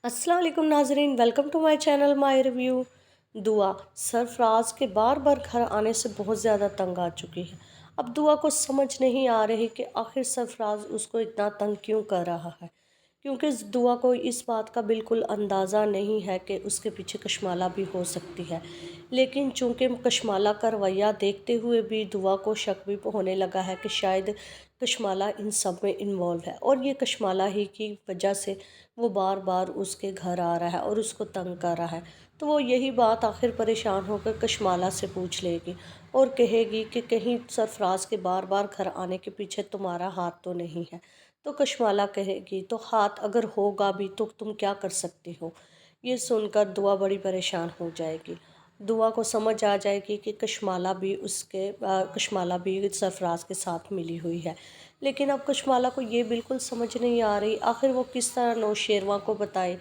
अस्सलाम वालेकुम नाजरीन, welcome to my channel my review. Dua Sarfaraz के बार बार घर आने से बहुत ज़्यादा तंग आ चुकी है। अब दुआ को समझ नहीं आ रही कि आखिर सरफराज उसको इतना तंग क्यों कर रहा है, क्योंकि दुआ को इस बात का बिल्कुल अंदाज़ा नहीं है कि उसके पीछे कशमाला भी हो सकती है। लेकिन चूंकि कशमाला का रवैया देखते हुए भी दुआ को शक भी होने लगा है कि शायद कशमाला इन सब में इन्वॉल्व है और ये कशमाला ही की वजह से वो बार बार उसके घर आ रहा है और उसको तंग कर रहा है। तो वो यही बात आखिर परेशान होकर कशमाला से पूछ लेगी और कहेगी कि कहीं सरफराज के बार बार घर आने के पीछे तुम्हारा हाथ तो नहीं है। तो कशमाला कहेगी तो हाथ अगर होगा भी तो तुम क्या कर सकती हो। ये सुनकर दुआ बड़ी परेशान हो जाएगी। दुआ को समझ आ जाएगी कि कशमाला भी सरफराज के साथ मिली हुई है। लेकिन अब कशमाला को ये बिल्कुल समझ नहीं आ रही आखिर वो किस तरह नौशेरवा को बताए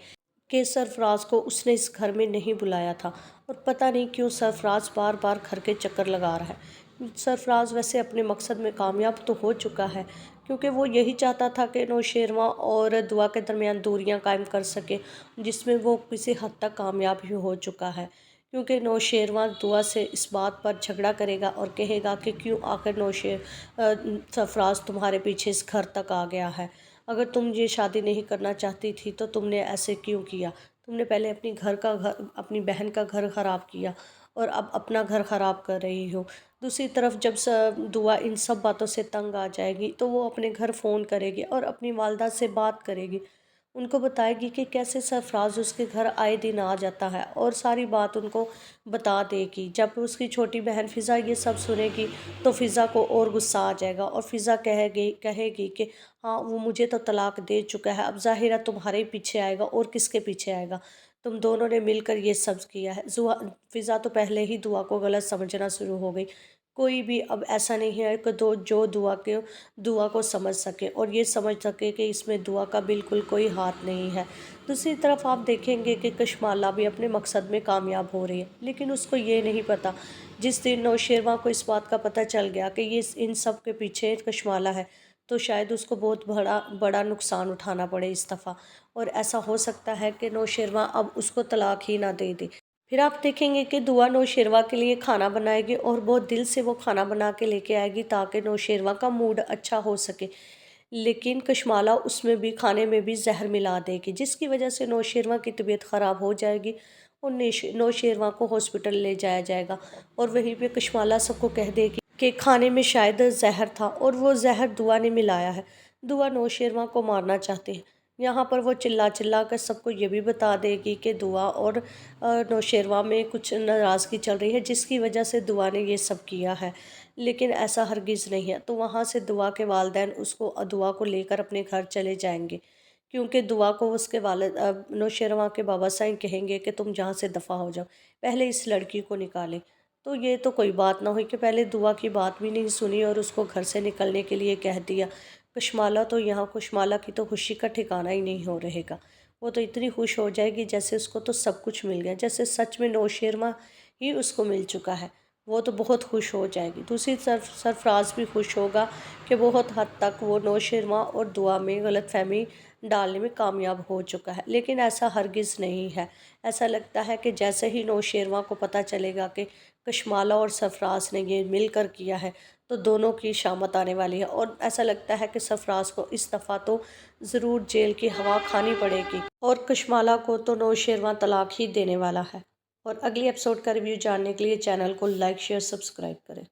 कि सरफराज को उसने इस घर में नहीं बुलाया था और पता नहीं क्यों सरफराज बार बार घर के चक्कर लगा रहा है। सरफराज वैसे अपने मकसद में कामयाब तो हो चुका है, क्योंकि वो यही चाहता था कि नौशेरवा और दुआ के दरमियान दूरियां कायम कर सके, जिसमें वो किसी हद तक कामयाब ही हो चुका है। क्योंकि नौशेरवा दुआ से इस बात पर झगड़ा करेगा और कहेगा कि क्यों आखिर सरफराज तुम्हारे पीछे इस घर तक आ गया है। अगर तुम ये शादी नहीं करना चाहती थी तो तुमने ऐसे क्यों किया। तुमने पहले अपनी बहन का घर ख़राब किया और अब अपना घर ख़राब कर रही हो। दूसरी तरफ जब दुआ इन सब बातों से तंग आ जाएगी तो वो अपने घर फ़ोन करेगी और अपनी वालदा से बात करेगी। उनको बताएगी कि कैसे सरफराज उसके घर आए दिन आ जाता है और सारी बात उनको बता देगी। जब उसकी छोटी बहन फ़िज़ा ये सब सुनेगी तो फ़िज़ा को और गुस्सा आ जाएगा और फ़िज़ा कहेगी कि हाँ, वो मुझे तो तलाक दे चुका है, अब ज़ाहिर है तुम्हारे ही पीछे आएगा और किसके पीछे आएगा। तुम दोनों ने मिलकर ये सब किया है। फ़िज़ा तो पहले ही दुआ को गलत समझना शुरू हो गई। कोई भी अब ऐसा नहीं है कि जो दुआ को समझ सके और ये समझ सके कि इसमें दुआ का बिल्कुल कोई हाथ नहीं है। दूसरी तरफ आप देखेंगे कि कशमाला भी अपने मकसद में कामयाब हो रही है, लेकिन उसको ये नहीं पता। जिस दिन नौशेरवा को इस बात का पता चल गया कि ये इन सब के पीछे कशमाला है, तो शायद उसको बहुत बड़ा बड़ा नुकसान उठाना पड़े इस दफ़ा। और ऐसा हो सकता है कि नौशेरवा अब उसको तलाक ही ना दे दे। फिर आप देखेंगे कि दुआ नौशेरवा के लिए खाना बनाएगी और बहुत दिल से वो खाना बना के लेके आएगी ताकि नौशेरवा का मूड अच्छा हो सके। लेकिन कशमाला उसमें भी खाने में भी जहर मिला देगी, जिसकी वजह से नौशेरवा की तबीयत ख़राब हो जाएगी और नौशेरवा को हॉस्पिटल ले जाया जाएगा। और वहीं पे कशमाला सबको कह देगी कि खाने में शायद जहर था और वो जहर दुआ ने मिलाया है। दुआ नौशेरवा को मारना चाहते हैं। यहाँ पर वो चिल्ला चिल्ला कर सबको ये भी बता देगी कि दुआ और नौशेरवा में कुछ नाराज़गी चल रही है, जिसकी वजह से दुआ ने ये सब किया है। लेकिन ऐसा हरगिज़ नहीं है। तो वहाँ से दुआ के वालिदैन उसको दुआ को लेकर अपने घर चले जाएंगे, क्योंकि दुआ को उसके नौशेरवा के बाबा साईं कहेंगे कि तुम जहाँ से दफ़ा हो जाओ, पहले इस लड़की को निकालें। तो ये तो कोई बात ना हुई कि पहले दुआ की बात भी नहीं सुनी और उसको घर से निकलने के लिए कह दिया। कशमाला की तो खुशी का ठिकाना ही नहीं हो रहेगा। वो तो इतनी खुश हो जाएगी जैसे उसको तो सब कुछ मिल गया, जैसे सच में नौशेरवा ही उसको मिल चुका है। वो तो बहुत खुश हो जाएगी। दूसरी तरफ सरफराज भी खुश होगा कि बहुत हद तक वो नौशेरवा और दुआ में गलतफहमी डालने में कामयाब हो चुका है। लेकिन ऐसा हरगिज़ नहीं है। ऐसा लगता है कि जैसे ही नौशेरवा को पता चलेगा कि कशमाला और सरफराज ने ये मिलकर किया है, तो दोनों की शामत आने वाली है और ऐसा लगता है कि सरफराज को इस दफ़ा तो ज़रूर जेल की हवा खानी पड़ेगी और कशमाला को तो नौशेरवा तलाक ही देने वाला है। और अगली एपिसोड का रिव्यू जानने के लिए चैनल को लाइक शेयर सब्सक्राइब करें।